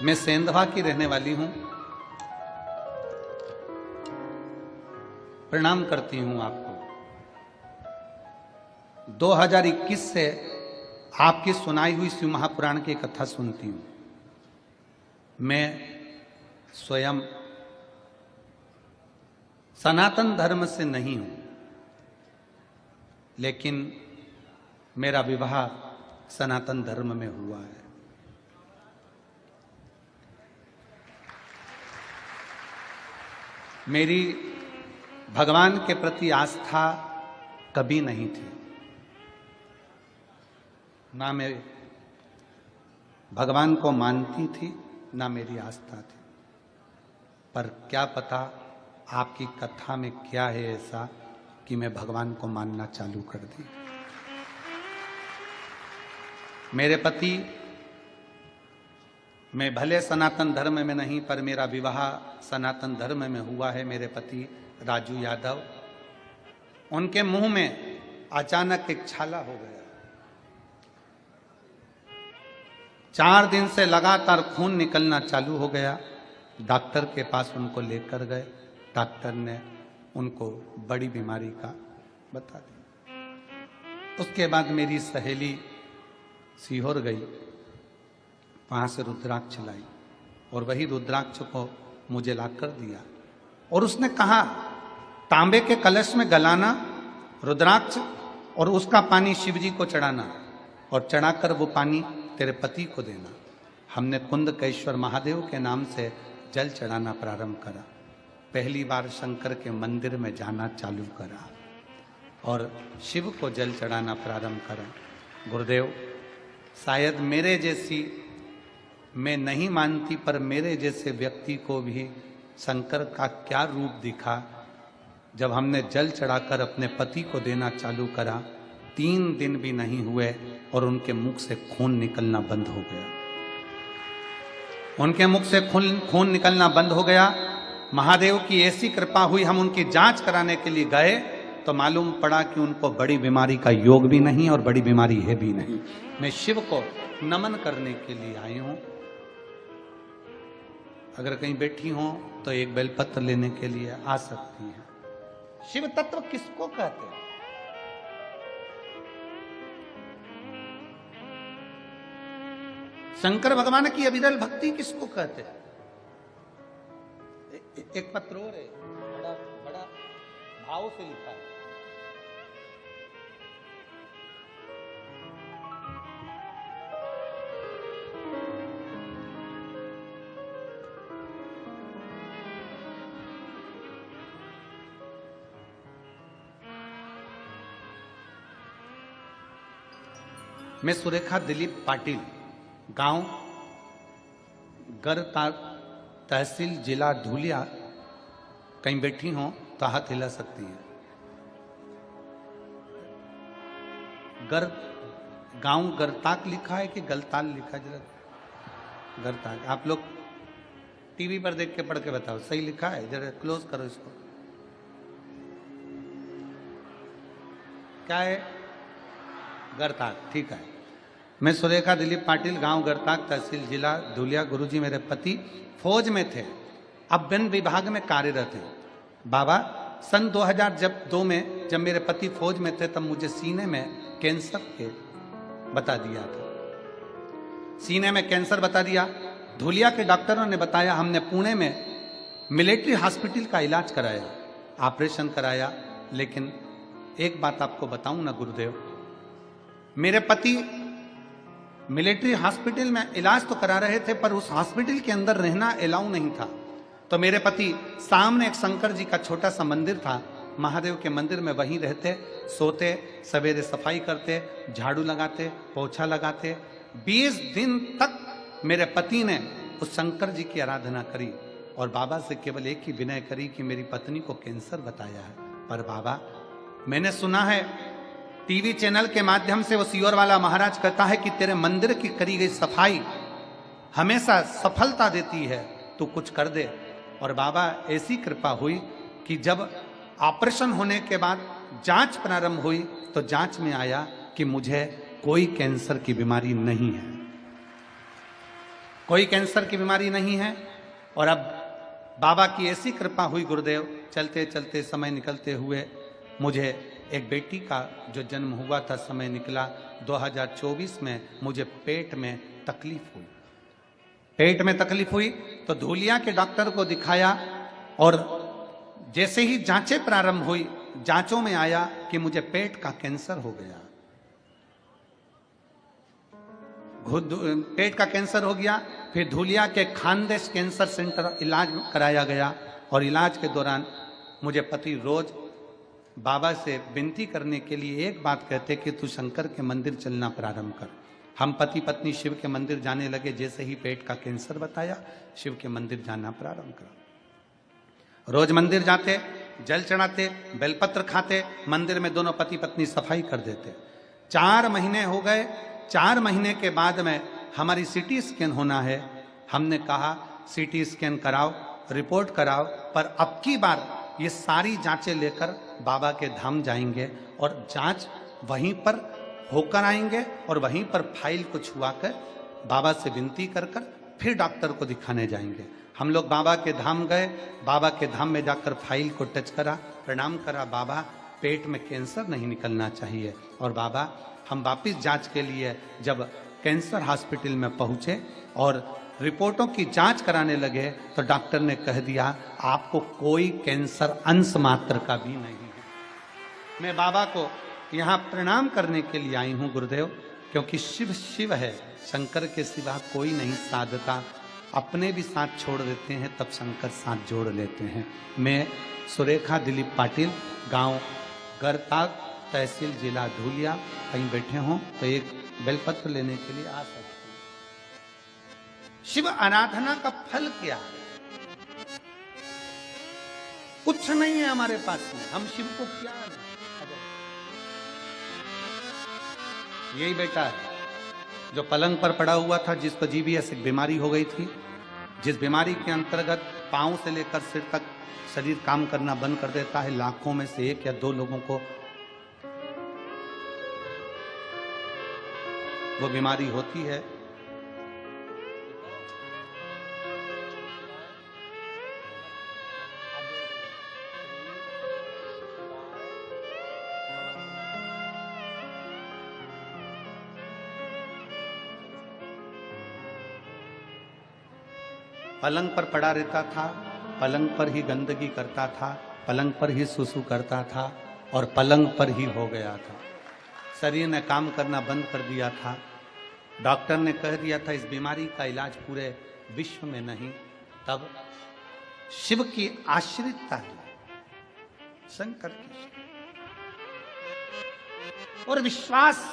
मैं सेंधवा की रहने वाली हूं। प्रणाम करती हूं आपको। 2021 से आपकी सुनाई हुई शिव महापुराण की कथा सुनती हूं। मैं स्वयं सनातन धर्म से नहीं हूं, लेकिन मेरा विवाह सनातन धर्म में हुआ है। मेरी भगवान के प्रति आस्था कभी नहीं थी, ना मैं भगवान को मानती थी, ना मेरी आस्था थी। पर क्या पता आपकी कथा में क्या है ऐसा कि मैं भगवान को मानना चालू कर दी। मेरे पति, मैं भले सनातन धर्म में नहीं, पर मेरा विवाह सनातन धर्म में हुआ है। मेरे पति राजू यादव, उनके मुंह में अचानक एक छाला हो गया। 4 दिन से लगातार खून निकलना चालू हो गया। डॉक्टर के पास उनको लेकर गए। डॉक्टर ने उनको बड़ी बीमारी का बता दिया। उसके बाद मेरी सहेली सीहोर गई, वहां से रुद्राक्ष लाई और वही रुद्राक्ष को मुझे लाकर दिया और उसने कहा, तांबे के कलश में गलाना रुद्राक्ष और उसका पानी शिव जी को चढ़ाना और चढ़ाकर वो पानी तेरे पति को देना। हमने कुंदकेश्वर महादेव के नाम से जल चढ़ाना प्रारंभ करा। पहली बार शंकर के मंदिर में जाना चालू करा और शिव को जल चढ़ाना प्रारंभ करा। गुरुदेव, शायद मेरे जैसी, मैं नहीं मानती, पर मेरे जैसे व्यक्ति को भी शंकर का क्या रूप दिखा जब हमने जल चढ़ाकर अपने पति को देना चालू करा। 3 दिन भी नहीं हुए और उनके मुख से खून निकलना बंद हो गया। उनके मुख से खून निकलना बंद हो गया। महादेव की ऐसी कृपा हुई, हम उनकी जांच कराने के लिए गए तो मालूम पड़ा कि उनको बड़ी बीमारी का योग भी नहीं और बड़ी बीमारी है भी नहीं। मैं शिव को नमन करने के लिए आई हूं। अगर कहीं बैठी हो तो एक बेलपत्र लेने के लिए आ सकती हैं। शिव तत्व किसको कहते हैं? शंकर भगवान की अविरल भक्ति किसको कहते हैं? एक पत्र और है, बड़ा बड़ा भाव से लिखा है। मैं सुरेखा दिलीप पाटिल, गांव गरतार, तहसील जिला धुलिया, कहीं बैठी हो तो हाथ हिला सकती हैं। गांव गरताक लिखा है कि गलताल लिखा है? जरा गरताक, आप लोग टीवी पर देख के पढ़ के बताओ सही लिखा है? जरा क्लोज करो इसको। क्या है? गरताक, ठीक है। मैं सुरेखा दिलीप पाटिल, गांव गरताक, तहसील जिला धुलिया। गुरुजी मेरे पति फौज में थे, अब वन विभाग में कार्यरत हैं। बाबा, सन 2002 में जब मेरे पति फौज में थे तब मुझे सीने में कैंसर के बता दिया था। सीने में कैंसर बता दिया। धुलिया के डॉक्टरों ने बताया। हमने पुणे में मिलिट्री हॉस्पिटल का इलाज कराया, ऑपरेशन कराया। लेकिन एक बात आपको बताऊं ना गुरुदेव, मेरे पति मिलिट्री हॉस्पिटल में इलाज तो करा रहे थे, पर उस हॉस्पिटल के अंदर रहना अलाउ नहीं था। तो मेरे पति, सामने एक शंकर जी का छोटा सा मंदिर था, महादेव के मंदिर में वहीं रहते, सोते, सवेरे सफाई करते, झाड़ू लगाते, पोछा लगाते। 20 दिन तक मेरे पति ने उस शंकर जी की आराधना करी और बाबा से केवल एक ही विनय करी कि मेरी पत्नी को कैंसर बताया है, पर बाबा, मैंने सुना है टीवी चैनल के माध्यम से वो सीहोर वाला महाराज कहता है कि तेरे मंदिर की करी गई सफाई हमेशा सफलता देती है, तू कुछ कर दे। और बाबा, ऐसी कृपा हुई कि जब ऑपरेशन होने के बाद जांच प्रारंभ हुई तो जांच में आया कि मुझे कोई कैंसर की बीमारी नहीं है। कोई कैंसर की बीमारी नहीं है। और अब बाबा की ऐसी कृपा हुई गुरुदेव, चलते चलते समय निकलते हुए मुझे एक बेटी का जो जन्म हुआ था, समय निकला 2024 में, मुझे पेट में तकलीफ हुई। पेट में तकलीफ हुई तो धूलिया के डॉक्टर को दिखाया और जैसे ही जांचें प्रारंभ हुई, जांचों में आया कि मुझे पेट का कैंसर हो गया। पेट का कैंसर हो गया। फिर धूलिया के खानदेश कैंसर सेंटर इलाज कराया गया और इलाज के दौरान मुझे पति रोज बाबा से विनती करने के लिए एक बात कहते कि तू शंकर के मंदिर चलना प्रारंभ कर। हम पति पत्नी शिव के मंदिर जाने लगे। जैसे ही पेट का कैंसर बताया, शिव के मंदिर जाना प्रारंभ करा। रोज मंदिर जाते, जल चढ़ाते, बेलपत्र खाते, मंदिर में दोनों पति पत्नी सफाई कर देते। 4 महीने हो गए। 4 महीने के बाद में हमारी सीटी स्कैन होना है। हमने कहा सीटी स्कैन कराओ, रिपोर्ट कराओ, पर अब की बार ये सारी जांचें लेकर बाबा के धाम जाएंगे और जांच वहीं पर होकर आएंगे और वहीं पर फाइल को छुआकर बाबा से विनती कर कर फिर डॉक्टर को दिखाने जाएंगे। हम लोग बाबा के धाम गए। बाबा के धाम में जाकर फाइल को टच करा, प्रणाम करा, बाबा पेट में कैंसर नहीं निकलना चाहिए। और बाबा हम वापिस जांच के लिए जब कैंसर हॉस्पिटल में पहुंचे और रिपोर्टों की जांच कराने लगे तो डॉक्टर ने कह दिया आपको कोई कैंसर अंश मात्र का भी नहीं है। मैं बाबा को यहाँ प्रणाम करने के लिए आई हूँ गुरुदेव, क्योंकि शिव शिव है, शंकर के सिवा कोई नहीं साधता। अपने भी साथ छोड़ देते हैं तब शंकर साथ जोड़ लेते हैं। मैं सुरेखा दिलीप पाटिल, गांव गरताग, तहसील जिला धूलिया, कहीं बैठे हों तो एक बेलपत्र लेने के लिए आ सकते हैं। शिव आराधना का फल क्या है? कुछ नहीं है हमारे पास में, हम शिव को क्या है? यही बेटा है जो पलंग पर पड़ा हुआ था, जिसको जीबीएस एक बीमारी हो गई थी, जिस बीमारी के अंतर्गत पांव से लेकर सिर तक शरीर काम करना बंद कर देता है। लाखों में से 1 या 2 लोगों को वो बीमारी होती है। पलंग पर पड़ा रहता था, पलंग पर ही गंदगी करता था, पलंग पर ही सुसु करता था और पलंग पर ही हो गया था। शरीर ने काम करना बंद कर दिया था। डॉक्टर ने कह दिया था इस बीमारी का इलाज पूरे विश्व में नहीं। तब शिव की आश्रितता है, शंकर की और विश्वास